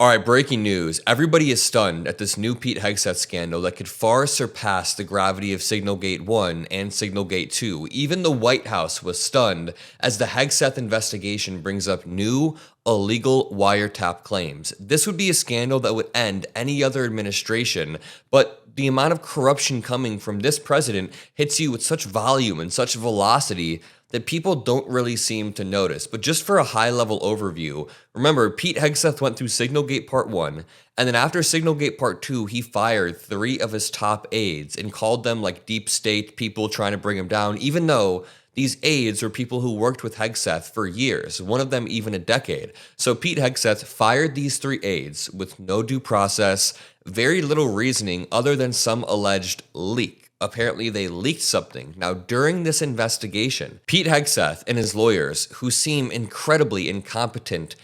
All right, breaking news. Everybody is stunned at this new Pete Hegseth scandal that could far surpass the gravity of Signalgate 1 and Signalgate 2. Even the White House was stunned as the Hegseth investigation brings up new illegal wiretap claims. This would be a scandal that would end any other administration, but the amount of corruption coming from this president hits you with such volume and such velocity that people don't really seem to notice. But just for a high-level overview, remember, Pete Hegseth went through Signalgate Part 1, and then after Signalgate Part 2, he fired 3 of his top aides and called them like deep state people trying to bring him down, even though these aides were people who worked with Hegseth for years, one of them even a decade. So Pete Hegseth fired these 3 aides with no due process, very little reasoning other than some alleged leak. Apparently, they leaked something. Now, during this investigation, Pete Hegseth and his lawyers, who seem incredibly incompetent,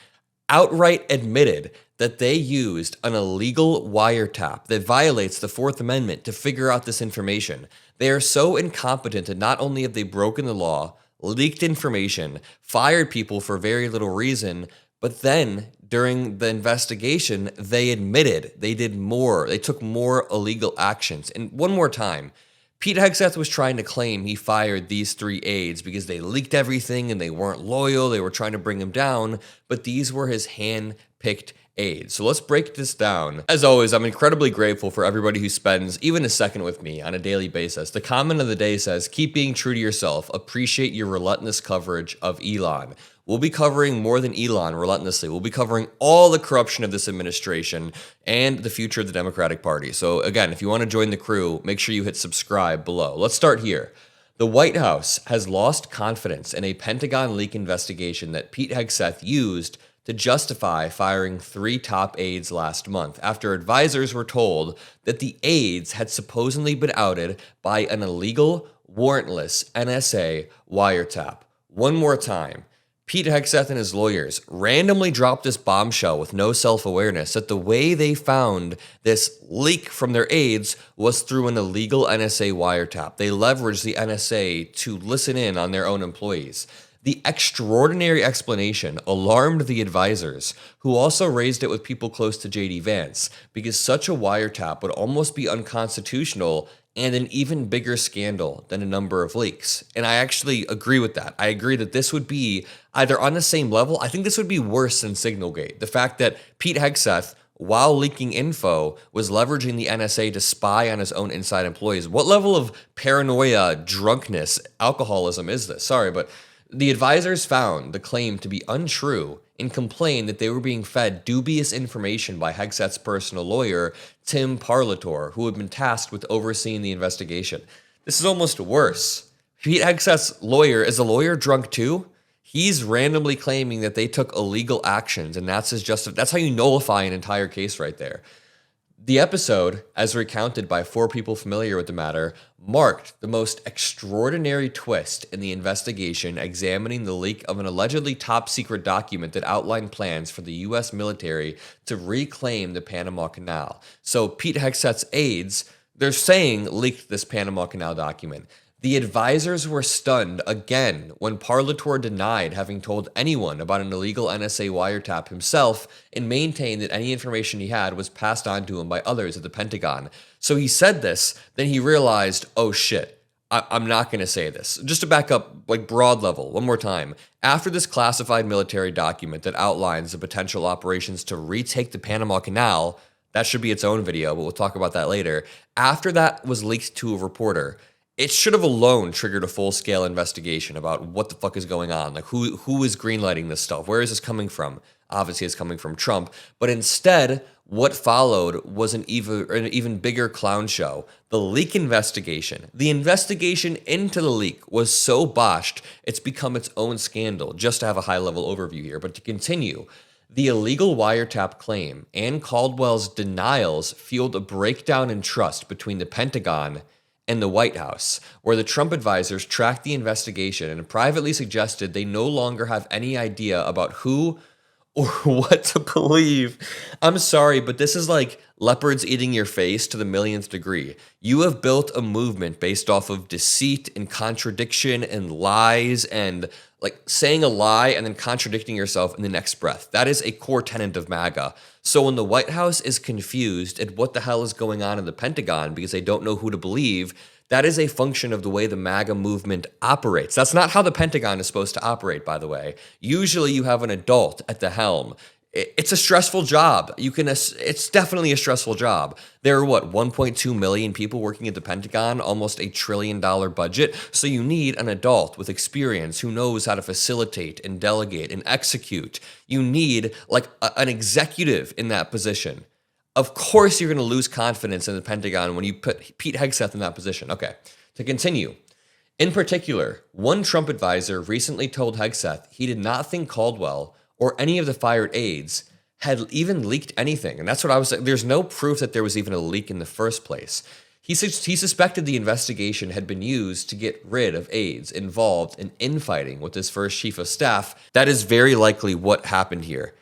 outright admitted that they used an illegal wiretap that violates the Fourth Amendment to figure out this information. They are so incompetent that not only have they broken the law, leaked information, fired people for very little reason, but then during the investigation, they admitted they did more. They took more illegal actions. And one more time, Pete Hegseth was trying to claim he fired these 3 aides because they leaked everything and they weren't loyal. They were trying to bring him down, but these were his hand-picked aides. So let's break this down. As always, I'm incredibly grateful for everybody who spends even a second with me on a daily basis. The comment of the day says, keep being true to yourself. Appreciate your relentless coverage of Elon. We'll be covering more than Elon relentlessly. We'll be covering all the corruption of this administration and the future of the Democratic Party. So again, if you want to join the crew, make sure you hit subscribe below. Let's start here. The White House has lost confidence in a Pentagon leak investigation that Pete Hegseth used to justify firing 3 top aides last month after advisors were told that the aides had supposedly been outed by an illegal, warrantless NSA wiretap. One more time. Pete Hegseth and his lawyers randomly dropped this bombshell with no self-awareness that the way they found this leak from their aides was through an illegal NSA wiretap. They leveraged the NSA to listen in on their own employees. The extraordinary explanation alarmed the advisors, who also raised it with people close to J.D. Vance, because such a wiretap would almost be unconstitutional and an even bigger scandal than a number of leaks. And I actually agree with that. I agree that this would be either on the same level. I think this would be worse than Signalgate. The fact that Pete Hegseth, while leaking info, was leveraging the NSA to spy on his own inside employees. What level of paranoia, drunkenness, alcoholism is this? Sorry, but the advisors found the claim to be untrue and complained that they were being fed dubious information by Hegseth's personal lawyer, Tim Parlator, who had been tasked with overseeing the investigation. This is almost worse. Pete Hegseth's lawyer, is the lawyer drunk too? He's randomly claiming that they took illegal actions, and that's that's how you nullify an entire case right there. The episode, as recounted by 4 people familiar with the matter, marked the most extraordinary twist in the investigation examining the leak of an allegedly top-secret document that outlined plans for the U.S. military to reclaim the Panama Canal. So Pete Hegseth's aides, they're saying, leaked this Panama Canal document. The advisors were stunned again when Parlator denied having told anyone about an illegal NSA wiretap himself and maintained that any information he had was passed on to him by others at the Pentagon. So he said this, then he realized, oh shit, I'm not going to say this. Just to back up, like broad level, one more time. After this classified military document that outlines the potential operations to retake the Panama Canal, that should be its own video, but we'll talk about that later. After that was leaked to a reporter, it should have alone triggered a full-scale investigation about what the fuck is going on. Like, who is greenlighting this stuff? Where is this coming from? Obviously, it's coming from Trump. But instead, what followed was an even bigger clown show. The leak investigation. The investigation into the leak was so botched, it's become its own scandal, just to have a high-level overview here. But to continue, the illegal wiretap claim and Caldwell's denials fueled a breakdown in trust between the Pentagon and the White House, where the Trump advisors tracked the investigation and privately suggested they no longer have any idea about who or what to believe. I'm sorry, but this is like leopards eating your face to the millionth degree. You have built a movement based off of deceit and contradiction and lies and like saying a lie and then contradicting yourself in the next breath. That is a core tenet of MAGA. So when the White House is confused at what the hell is going on in the Pentagon because they don't know who to believe, that is a function of the way the MAGA movement operates. That's not how the Pentagon is supposed to operate, by the way. Usually you have an adult at the helm. It's a stressful job. It's definitely a stressful job. There are 1.2 million people working at the Pentagon, almost $1 trillion budget. So you need an adult with experience who knows how to facilitate and delegate and execute. You need like an executive in that position. Of course, you're going to lose confidence in the Pentagon when you put Pete Hegseth in that position. Okay, to continue. In particular, one Trump advisor recently told Hegseth he did not think Caldwell or any of the fired aides had even leaked anything. And that's what I was saying. There's no proof that there was even a leak in the first place. He suspected the investigation had been used to get rid of aides involved in infighting with his first chief of staff. That is very likely what happened here.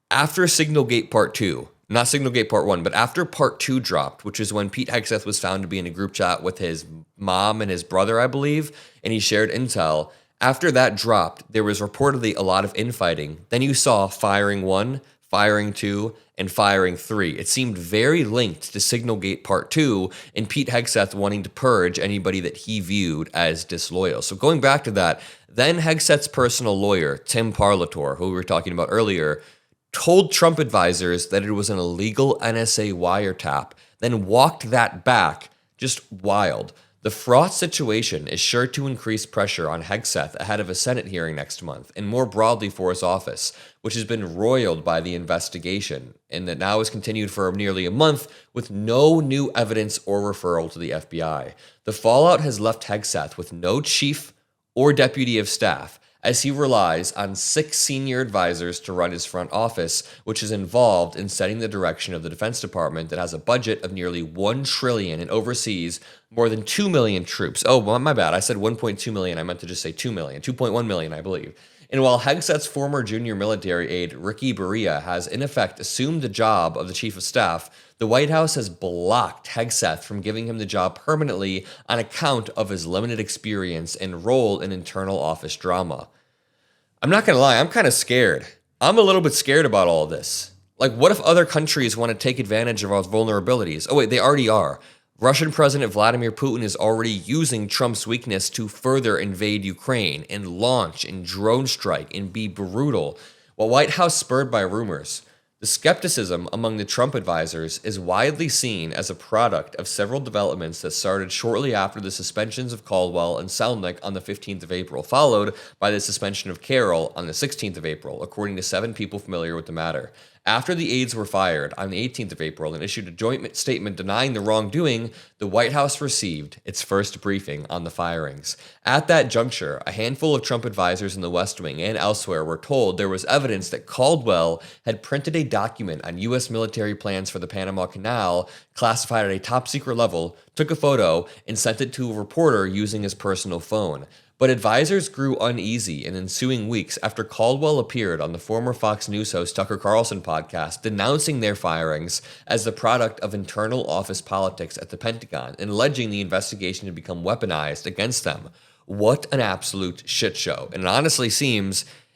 After Signalgate Part 2, not Signalgate Part 1, but after Part 2 dropped, which is when Pete Hegseth was found to be in a group chat with his mom and his brother, I believe, and he shared intel. After that dropped, there was reportedly a lot of infighting. Then you saw firing 1, firing 2, and firing 3. It seemed very linked to Signalgate Part 2 and Pete Hegseth wanting to purge anybody that he viewed as disloyal. So going back to that, then Hegseth's personal lawyer, Tim Parlator, who we were talking about earlier, told Trump advisors that it was an illegal NSA wiretap, then walked that back. Just wild. The fraught situation is sure to increase pressure on Hegseth ahead of a Senate hearing next month, and more broadly for his office, which has been roiled by the investigation, and that now has continued for nearly a month with no new evidence or referral to the FBI. The fallout has left Hegseth with no chief or deputy of staff, as he relies on 6 senior advisors to run his front office, which is involved in setting the direction of the Defense Department that has a budget of nearly $1 trillion and oversees more than 2 million troops. Oh, well, my bad. I said 1.2 million. I meant to just say 2 million. 2.1 million, I believe. And while Hegseth's former junior military aide, Ricky Berea, has in effect assumed the job of the chief of staff, the White House has blocked Hegseth from giving him the job permanently on account of his limited experience and role in internal office drama. I'm not going to lie, I'm kind of scared. I'm a little bit scared about all of this. Like, what if other countries want to take advantage of our vulnerabilities? Oh, wait, they already are. Russian President Vladimir Putin is already using Trump's weakness to further invade Ukraine and launch and drone strike and be brutal. While White House spurred by rumors, the skepticism among the Trump advisors is widely seen as a product of several developments that started shortly after the suspensions of Caldwell and Selnick on the 15th of April, followed by the suspension of Carroll on the 16th of April, according to 7 people familiar with the matter. After the aides were fired on the 18th of April and issued a joint statement denying the wrongdoing, the White House received its first briefing on the firings. At that juncture, a handful of Trump advisors in the West Wing and elsewhere were told there was evidence that Caldwell had printed a document on U.S. military plans for the Panama Canal, classified at a top-secret level, took a photo, and sent it to a reporter using his personal phone. But advisors grew uneasy in ensuing weeks after Caldwell appeared on the former Fox News host Tucker Carlson podcast, denouncing their firings as the product of internal office politics at the Pentagon and alleging the investigation had become weaponized against them. What an absolute shit show. And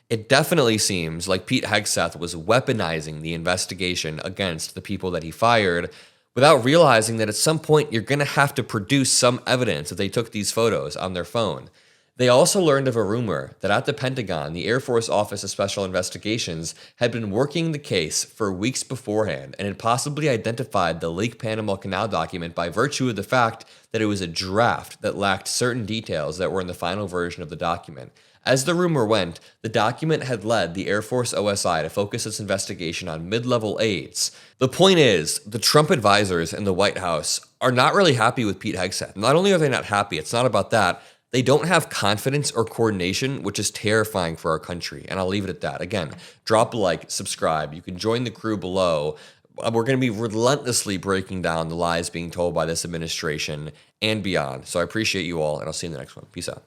it definitely seems like Pete Hegseth was weaponizing the investigation against the people that he fired without realizing that at some point you're going to have to produce some evidence that they took these photos on their phone. They also learned of a rumor that at the Pentagon, the Air Force Office of Special Investigations had been working the case for weeks beforehand and had possibly identified the leaked Panama Canal document by virtue of the fact that it was a draft that lacked certain details that were in the final version of the document. As the rumor went, the document had led the Air Force OSI to focus its investigation on mid-level aides. The point is, the Trump advisors in the White House are not really happy with Pete Hegseth. Not only are they not happy, it's not about that. They don't have confidence or coordination, which is terrifying for our country. And I'll leave it at that. Again, drop a like, subscribe. You can join the crew below. We're going to be relentlessly breaking down the lies being told by this administration and beyond. So I appreciate you all, and I'll see you in the next one. Peace out.